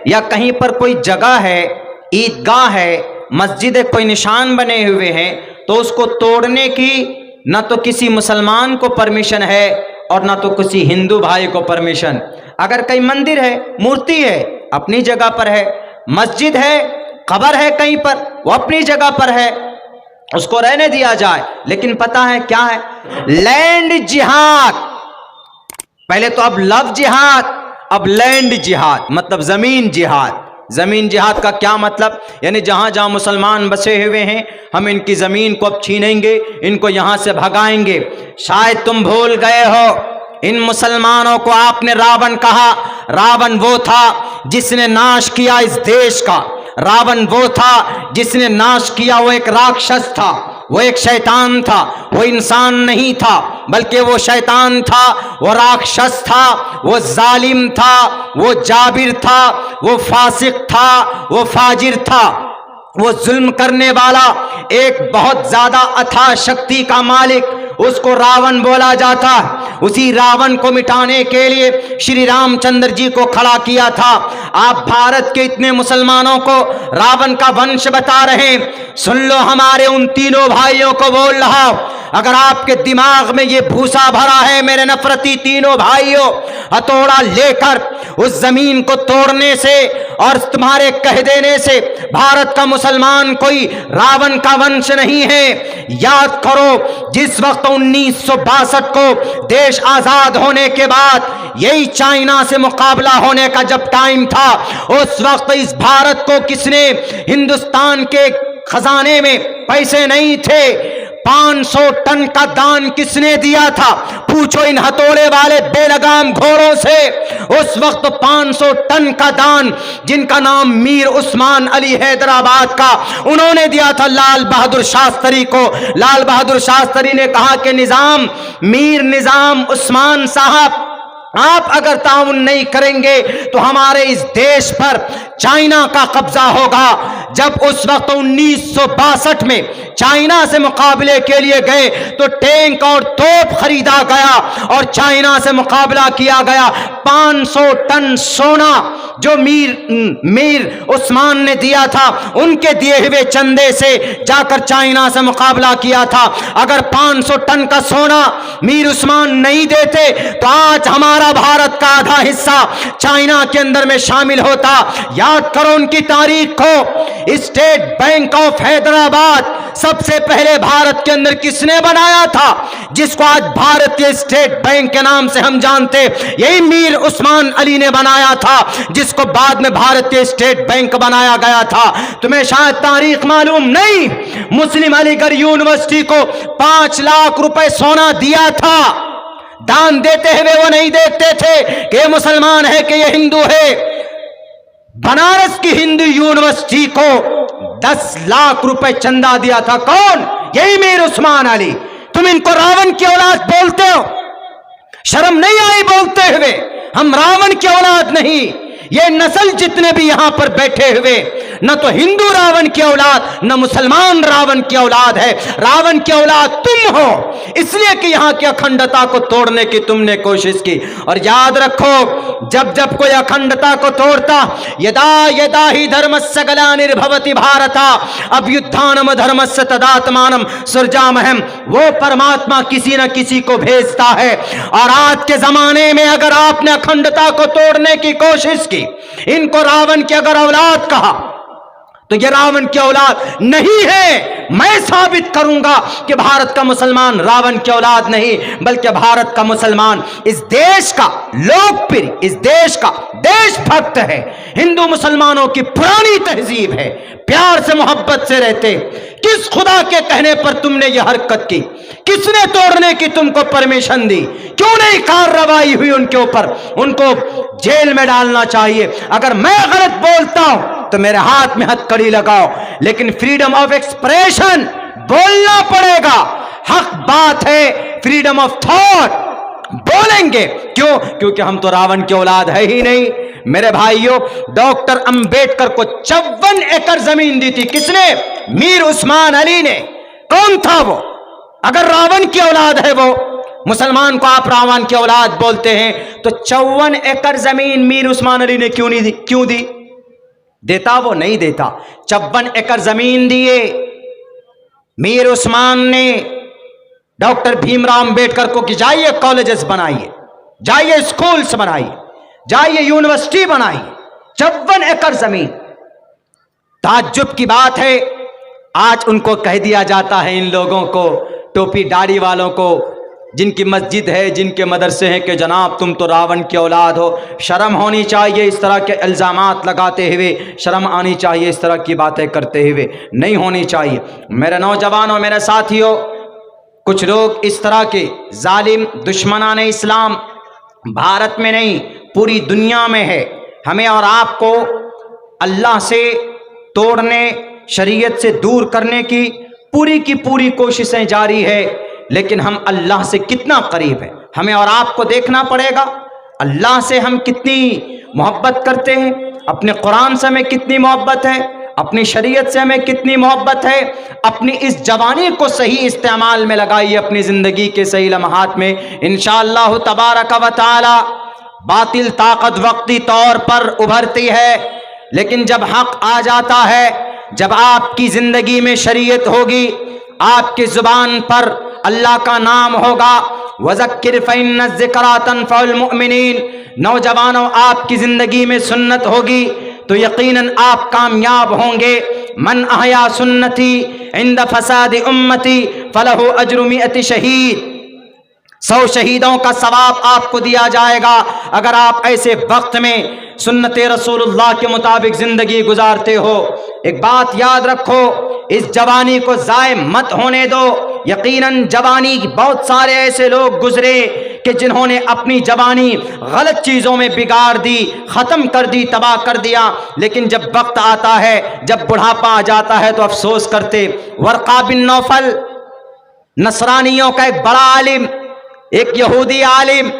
یا کہیں پر کوئی جگہ ہے، عیدگاہ ہے، مسجد، کوئی نشان بنے ہوئے ہیں، تو اس کو توڑنے کی نہ تو کسی مسلمان کو پرمیشن ہے اور نہ تو کسی ہندو بھائی کو پرمیشن۔ اگر کئی مندر ہے، مورتی ہے، اپنی جگہ پر ہے، مسجد ہے، قبر ہے کہیں پر، وہ اپنی جگہ پر ہے، اس کو رہنے دیا جائے۔ لیکن پتہ ہے کیا ہے؟ لینڈ جہاد، پہلے تو اب لو جہاد، اب لینڈ جہاد، مطلب زمین جہاد۔ زمین جہاد کا کیا مطلب؟ یعنی جہاں جہاں مسلمان بسے ہوئے ہیں، ہم ان کی زمین کو اب چھینیں گے، ان کو یہاں سے بھگائیں گے۔ شاید تم بھول گئے ہو، ان مسلمانوں کو آپ نے راون کہا۔ راون وہ تھا جس نے ناش کیا اس دیش کا، راون وہ تھا جس نے ناش کیا، وہ ایک راکشس تھا، وہ ایک شیطان تھا، وہ انسان نہیں تھا بلکہ وہ شیطان تھا، وہ راکشس تھا، وہ ظالم تھا، وہ جابر تھا، وہ فاسق تھا، وہ فاجر تھا، وہ ظلم کرنے والا، ایک بہت زیادہ اتھا شکتی کا مالک، اس کو راون بولا جاتا۔ اسی راون کو مٹانے کے لیے شری رام چندر جی کو کھڑا کیا تھا۔ آپ بھارت کے اتنے مسلمانوں کو راون کا ونش بتا رہے ہیں، سن لو، ہمارے ان تینوں بھائیوں کو بول رہا ہوں، اگر آپ کے دماغ میں یہ بھوسا بھرا ہے میرے نفرتی تینوں بھائیوں، ہتھوڑا لے کر اس زمین کو توڑنے سے اور تمہارے کہہ دینے سے بھارت کا مسلمان کوئی راون کا ونش نہیں ہے۔ یاد کرو، جس وقت 1962 کو دیش آزاد ہونے کے بعد یہی چائنا سے مقابلہ ہونے کا جب ٹائم تھا، اس وقت اس بھارت کو کس نے، ہندوستان کے خزانے میں پیسے نہیں تھے، 500 ٹن کا دان کس نے دیا تھا؟ پوچھو ان ہتھوڑے والے بے لگام گھوڑوں سے۔ اس وقت 500 ٹن کا دان، جن کا نام میر عثمان علی حیدرآباد کا، انہوں نے دیا تھا لال بہادر شاستری کو۔ لال بہادر شاستری نے کہا کہ نظام، میر نظام عثمان صاحب، آپ اگر تعاون نہیں کریں گے تو ہمارے اس دیش پر چائنا کا قبضہ ہوگا۔ جب اس وقت 1962 میں چائنا سے مقابلے کے لیے گئے تو ٹینک اور توپ خریدا گیا اور چائنا سے مقابلہ کیا گیا۔ 500 ٹن سونا جو میر عثمان نے دیا تھا، ان کے دیے ہوئے چندے سے جا کر چائنا سے مقابلہ کیا تھا۔ اگر 500 ٹن کا سونا میر عثمان نہیں دیتے تو آج ہمارا بھارت کا آدھا حصہ چائنا کے اندر میں شامل ہوتا۔ یاد کرو ان کی تاریخ کو۔ اسٹیٹ بینک آف حیدرآباد سب سے پہلے بھارت کے اندر کس نے بنایا تھا، جس کو آج بھارت کے اسٹیٹ بینک کے نام سے ہم جانتے، یہی میر عثمان علی نے بنایا تھا، جس کو بعد میں بھارت کے اسٹیٹ بینک بنایا گیا تھا۔ تمہیں شاید تاریخ معلوم نہیں، مسلم علی گڑھ یونیورسٹی کو 5 لاکھ روپے سونا دیا تھا۔ دان دیتے ہوئے وہ نہیں دیکھتے تھے کہ یہ مسلمان ہے کہ یہ ہندو ہے۔ بنارس کی ہندو یونیورسٹی کو 10 لاکھ روپے چندہ دیا تھا۔ کون؟ یہی میر عثمان علی۔ تم ان کو راون کی اولاد بولتے ہو، شرم نہیں آئی بولتے ہوئے؟ ہم راون کی اولاد نہیں۔ یہ نسل جتنے بھی یہاں پر بیٹھے ہوئے، نہ تو ہندو راون کی اولاد، نہ مسلمان راون کی اولاد ہے۔ راون کی اولاد تم ہو، اس لیے کہ یہاں کی اکھنڈتا کو توڑنے کی تم نے کوشش کی۔ اور یاد رکھو، جب جب کوئی اکھنڈتا کو توڑتا، یدا یدا ہی دھرمسیا گلانربھوتی بھارتا ابھیتھانم دھرمسیا تداتمانم سرجامہم، وہ پرماتما کسی نہ کسی کو بھیجتا ہے۔ اور آج کے زمانے میں اگر آپ نے اکھنڈتا کو توڑنے کی کوشش کی، ان کو راون کی اگر اولاد کہا تو یہ راون کی اولاد نہیں ہے۔ میں ثابت کروں گا کہ بھارت کا مسلمان راون کی اولاد نہیں، بلکہ بھارت کا مسلمان اس دیش کا لوکپری، اس دیش کا دیش بھکت ہے۔ ہندو مسلمانوں کی پرانی تہذیب ہے، پیار سے محبت سے رہتے۔ کس خدا کے کہنے پر تم نے یہ حرکت کی؟ کس نے توڑنے کی تم کو پرمیشن دی؟ کیوں نہیں کارروائی ہوئی ان کے اوپر؟ ان کو جیل میں ڈالنا چاہیے۔ اگر میں غلط بولتا ہوں تو میرے ہاتھ میں ہتھ کڑی لگاؤ، لیکن فریڈم آف ایکسپریشن بولنا پڑے گا۔ حق بات ہے، فریڈم آف تھاٹ بولیں گے۔ کیوں؟ کیونکہ ہم تو راون کی اولاد ہے ہی نہیں۔ میرے بھائیوں، ڈاکٹر امبیڈکر کو 54 ایکڑ زمین دی تھی، کس نے؟ میر عثمان علی نے۔ کون تھا وہ؟ اگر راون کی اولاد ہے وہ، مسلمان کو آپ راون کی اولاد بولتے ہیں، تو 54 ایکڑ زمین میر عثمان علی نے کیوں نہیں دی؟ کیوں دی؟ देता वो नहीं देता। 54 एकड़ जमीन दिए मीर उस्मान ने डॉक्टर भीमराव अंबेडकर को कि जाइए कॉलेजेस बनाइए, जाइए स्कूल्स बनाइए, जाइए यूनिवर्सिटी बनाइए। 54 एकड़ जमीन। ताज्जुब की बात है, आज उनको कह दिया जाता है, इन लोगों को, टोपी दाढ़ी वालों को, जिनकी मस्जिद है, जिनके मदरसे हैं, कि जनाब तुम तो रावण की औलाद हो। शर्म होनी चाहिए इस तरह के इल्ज़ामात लगाते हुए, शर्म आनी चाहिए इस तरह की बातें करते हुए, नहीं होनी चाहिए। मेरे नौजवानों, मेरे साथियों, कुछ लोग इस तरह के जालिम दुश्मनाने इस्लाम भारत में नहीं पूरी दुनिया में है। हमें और आपको अल्लाह से तोड़ने, शरीयत से दूर करने की पूरी कोशिशें जारी है, लेकिन हम अल्लाह से कितना करीब हैं हमें और आपको देखना पड़ेगा। अल्लाह से हम कितनी मोहब्बत करते हैं, अपने कुरान से हमें कितनी मोहब्बत है, अपनी शरीयत से हमें कितनी मोहब्बत है। अपनी इस जवानी को सही इस्तेमाल में लगाइए, अपनी ज़िंदगी के सही लम्हात में। इंशाअल्लाह तबारक व तआला बातिल ताकत वक्ती तौर पर उभरती है, लेकिन जब हक आ जाता है, जब आपकी ज़िंदगी में शरीयत होगी, आपकी ज़ुबान पर अल्लाह का नाम होगा, वज़क्किर फ़इन्न ज़िक्रा तनफ़उल मुमिनीन, नौजवानों आपकी ज़िंदगी में सुन्नत होगी तो यकीनन आप कामयाब होंगे। मन अहया सुन्नती इंद फसाद उम्मती फलहु अज्रु मिअति शहीद, 100 शहीदों का सवाब आपको दिया जाएगा अगर आप ऐसे वक्त में सुन्नत रसूलुल्लाह के मुताबिक जिंदगी गुजारते हो। एक बात याद रखो, इस जवानी को ज़ाय मत होने दो। यकीनन जवानी बहुत सारे ऐसे लोग गुजरे कि जिन्होंने अपनी जवानी गलत चीज़ों में बिगाड़ दी, ख़त्म कर दी, तबाह कर दिया, लेकिन जब वक्त आता है, जब बुढ़ापा आ जाता है तो अफसोस करते। वर्क़ा बिन नौफल नसरानियों का एक बड़ा आलिम, एक यहूदी आलिम,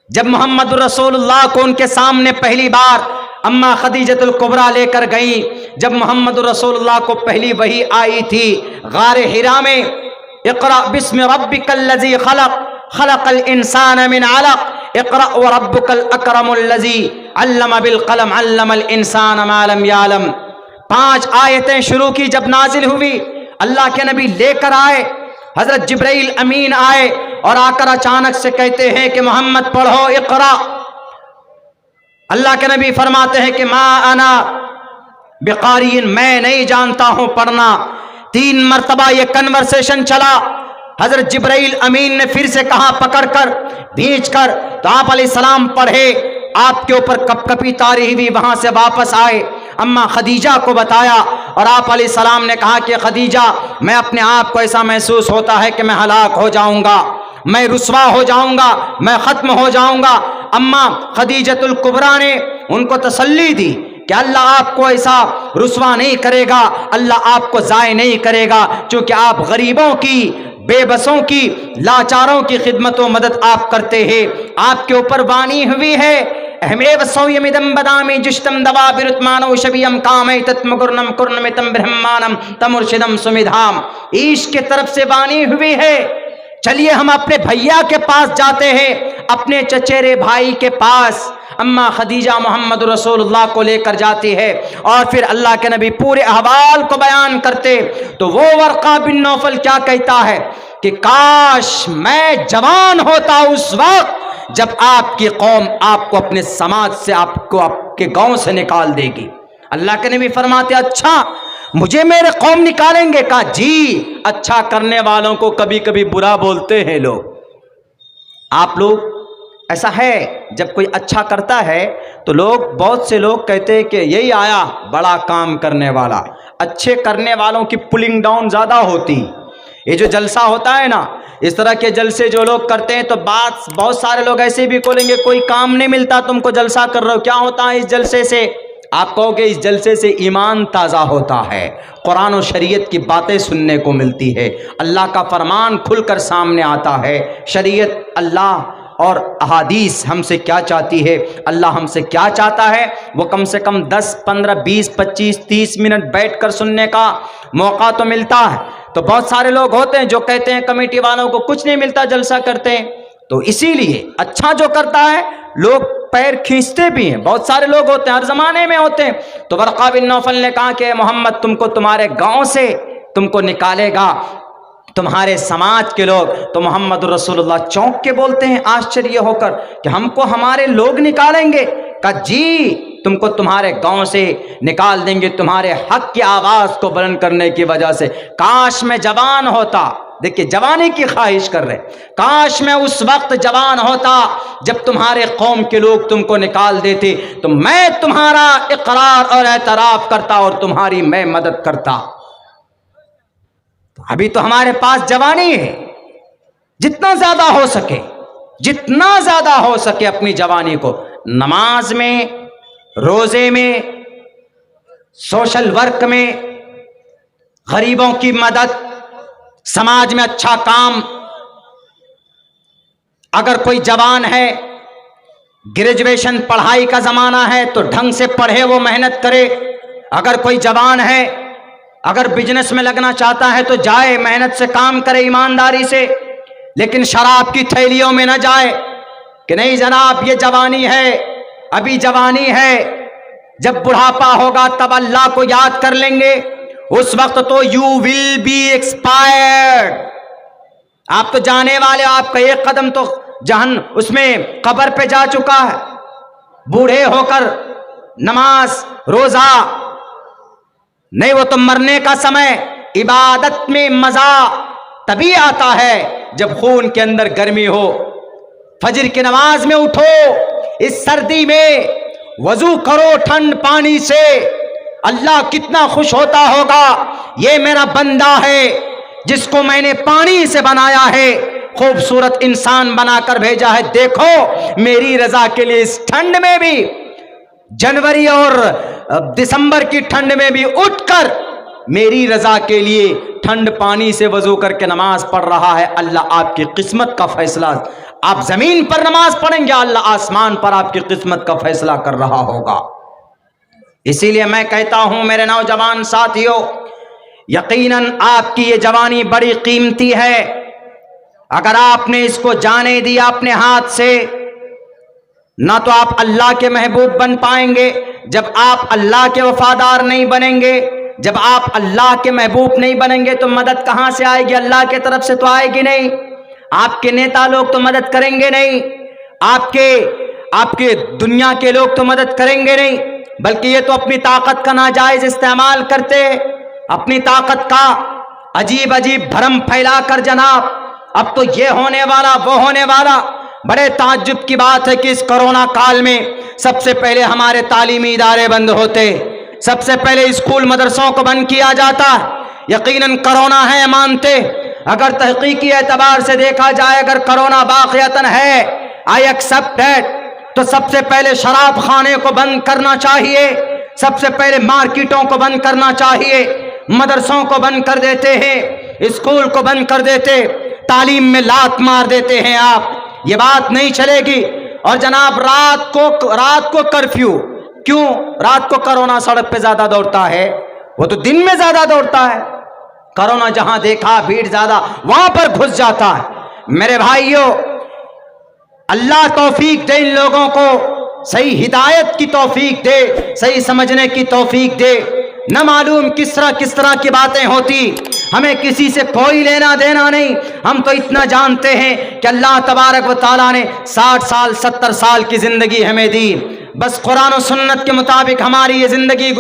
जब मोहम्मद रसूलुल्लाह को उनके सामने पहली बार अम्मा खदीजतुल कुबरा लेकर गई, जब मोहम्मद रसूलुल्लाह को पहली वही आई थी गारे हिरा में, इक़रा बिस्मि रब्बिकल लज़ी खलक़ खलक़ल इंसान मिन अलक़ इक़रा व रब्बुकल अकरमुल लज़ी अल्लम बिल क़लम अल्लमल इंसान मा लम यअलम। 5 आयतें शुरू की, जब नाजिल हुई अल्लाह के नबी लेकर आए, हजरत जिब्राइल अमीन आए और आकर अचानक से कहते हैं कि मोहम्मद पढ़ो, इक़रा। अल्लाह के नबी फरमाते हैं कि मा अना बिक़ारिइन, मैं नहीं जानता हूं पढ़ना। 3 मरतबा ये कन्वर्सेशन चला। हजरत जिब्राइल अमीन ने फिर से कहा, पकड़कर खींचकर, तो आप अलैहिस्सलाम पढ़े, आपके ऊपर कपकपी तारी हुई, वहां से वापस आए, अम्मा खदीजा को बताया और आप अलैहिस्सलाम ने कहा कि खदीजा, मैं अपने आप को ऐसा महसूस होता है कि मैं हलाक हो जाऊंगा, मैं रुस्वा हो जाऊंगा, मैं खत्म हो जाऊंगा। अम्मा खदीजतुल कुबरा ने उनको तसल्ली दी कि अल्लाह आपको ऐसा रुस्वा नहीं करेगा, अल्लाह आपको ज़ाय नहीं करेगा, क्योंकि आप गरीबों की, बेबसों की, लाचारों की खिदमत व मदद आप करते हैं। आपके ऊपर वाणी हुई है, अहमेव सौयमिदम बदामी जिश्तम दवा बिरुतमानो शबियम कामे तत्मगुर्नम कुर्नमितम ब्रह्मानम तमुर्शिदम सुमिधाम। ईश के तरफ से वाणी हुई है। चलिए हम अपने भैया के पास जाते हैं, अपने चचेरे भाई के पास। अम्मा खदीजा मोहम्मद रसूलुल्लाह को लेकर जाती है और फिर अल्लाह के नबी पूरे अहवाल को बयान करते, तो वो वर्क़ा बिन नौफल क्या कहता है कि काश मैं जवान होता उस वक्त जब आपकी कौम आपको अपने समाज से, आपको आपके गांव से निकाल देगी। अल्लाह के नबी फरमाते, अच्छा मुझे मेरे कौम निकालेंगे? कहा जी, अच्छा करने वालों को कभी कभी बुरा बोलते हैं लोग। आप लोग ऐसा है, जब कोई अच्छा करता है तो लोग, बहुत से लोग कहते हैं कि यही आया बड़ा काम करने वाला। अच्छे करने वालों की पुलिंग डाउन ज़्यादा होती। ये जो जलसा होता है ना, इस तरह के जलसे जो लोग करते हैं, तो बात बहुत सारे लोग ऐसे भी बोलेंगे कोई काम नहीं मिलता, तुमको जलसा कर रहे हो, क्या होता है इस जलसे से? आप कहोगे इस जलसे से ईमान ताज़ा होता है, कुरान और शरीयत की बातें सुनने को मिलती है, अल्लाह का फरमान खुलकर सामने आता है। शरीयत, अल्लाह और अहादीस हमसे क्या चाहती है, अल्लाह हमसे क्या चाहता है, वो कम से कम 10, 15, 20, 25, 30 मिनट बैठकर सुनने का मौका तो मिलता है। तो बहुत सारे लोग होते हैं जो कहते हैं कमेटी वालों को कुछ नहीं मिलता, जलसा करते हैं। तो इसीलिए अच्छा जो करता है लोग पैर खींचते भी हैं, बहुत सारे लोग होते हैं, हर जमाने में होते हैं। तो वर्क़ा बिन नौफल ने कहा कि मोहम्मद तुमको तुम्हारे गांव से तुमको निकालेगा तुम्हारे समाज के लोग। तो मोहम्मद रसूलुल्लाह चौंक के बोलते हैं आश्चर्य होकर कि हमको हमारे लोग निकालेंगे? कहा जी तुमको तुम्हारे गांव से निकाल देंगे तुम्हारे हक की आवाज को बुलंद करने की वजह से। काश मैं जवान होता, देखिए जवानी की ख्वाहिश कर रहे, काश मैं उस वक्त जवान होता जब तुम्हारे कौम के लोग तुमको निकाल देते, तो मैं तुम्हारा इकरार और एतराफ करता और तुम्हारी मैं मदद करता। अभी तो हमारे पास जवानी है, जितना ज्यादा हो सके, जितना ज्यादा हो सके अपनी जवानी को नमाज में, रोजे में, सोशल वर्क में, गरीबों की मदद, समाज में अच्छा काम। अगर कोई जवान है, ग्रेजुएशन पढ़ाई का जमाना है तो ढंग से पढ़े, वो मेहनत करे। अगर कोई जवान है, अगर बिजनेस में लगना चाहता है तो जाए, मेहनत से काम करे, ईमानदारी से, लेकिन शराब की थैलियों में न जाए कि नहीं जनाब ये जवानी है, अभी जवानी है, जब बुढ़ापा होगा तब अल्लाह को याद कर लेंगे, उस वक्त तो यू विल बी एक्सपायर्ड। आप तो जाने वाले, आपका एक कदम तो उसमें कब्र पे जा चुका है। बूढ़े होकर नमाज रोजा नहीं, वो तो मरने का समय। इबादत में मजा तभी आता है जब खून के अंदर गर्मी हो। फजर की नमाज में उठो, इस सर्दी में वजू करो ठंड पानी से, अल्लाह कितना खुश होता होगा। ये मेरा बंदा है जिसको मैंने पानी से बनाया है, खूबसूरत इंसान बनाकर भेजा है, देखो मेरी रजा के लिए इस ठंड में भी, जनवरी और दिसंबर की ठंड में भी उठकर मेरी रजा के लिए ठंड पानी से वजू करके नमाज पढ़ रहा है। अल्लाह आपकी किस्मत का फैसला, आप जमीन पर नमाज पढ़ेंगे, अल्लाह आसमान पर आपकी किस्मत का फैसला कर रहा होगा। इसीलिए मैं कहता हूं मेरे नौजवान साथियों, यकीनन आपकी ये जवानी बड़ी कीमती है। अगर आपने इसको जाने दिया अपने हाथ से, ना तो आप अल्लाह के महबूब बन पाएंगे। जब आप अल्लाह के वफादार नहीं बनेंगे, जब आप अल्लाह के महबूब नहीं बनेंगे तो मदद कहां से आएगी? अल्लाह के तरफ से तो आएगी नहीं। आपके नेता लोग तो मदद करेंगे नहीं, आपके दुनिया के लोग तो मदद करेंगे नहीं, बल्कि ये तो अपनी ताकत का नाजायज इस्तेमाल करते, अपनी ताकत का अजीब अजीब भरम फैलाकर जनाब अब तो ये होने वाला वो होने वाला। बड़े ताज्जुब की बात है कि इस कोरोना काल में सबसे पहले हमारे तालीमी इदारे बंद होते, सबसे पहले स्कूल मदरसों को बंद किया जाता। यकीनन कोरोना है मानते, अगर तहकीकी एतबार से देखा जाए, अगर कोरोना वाक़ियतन है, आई एक्सेप्ट दैट, तो सबसे पहले शराब खाने को बंद करना चाहिए, सबसे पहले मार्केटों को बंद करना चाहिए, मदरसों को बंद कर देते हैं, स्कूल को बंद कर देते, तालीम में लात मार देते हैं आप, ये बात नहीं चलेगी। और जनाब रात को कर्फ्यू, क्यों रात को कोरोना सड़क पे ज्यादा दौड़ता है? वो तो दिन में ज्यादा दौड़ता है। कोरोना जहां देखा भीड़ ज्यादा, वहां पर घुस जाता है। मेरे भाइयों, अल्लाह तौफीक दे इन लोगों को, सही हिदायत की तौफीक दे, सही समझने की तौफीक दे। न मालूम किस तरह की बातें होती, हमें किसी से कोई लेना देना नहीं। हम तो इतना जानते हैं कि अल्लाह तबारक व तआला ने 60 साल 70 साल की जिंदगी हमें दी, बस कुरान और सुन्नत के मुताबिक हमारी ये जिंदगी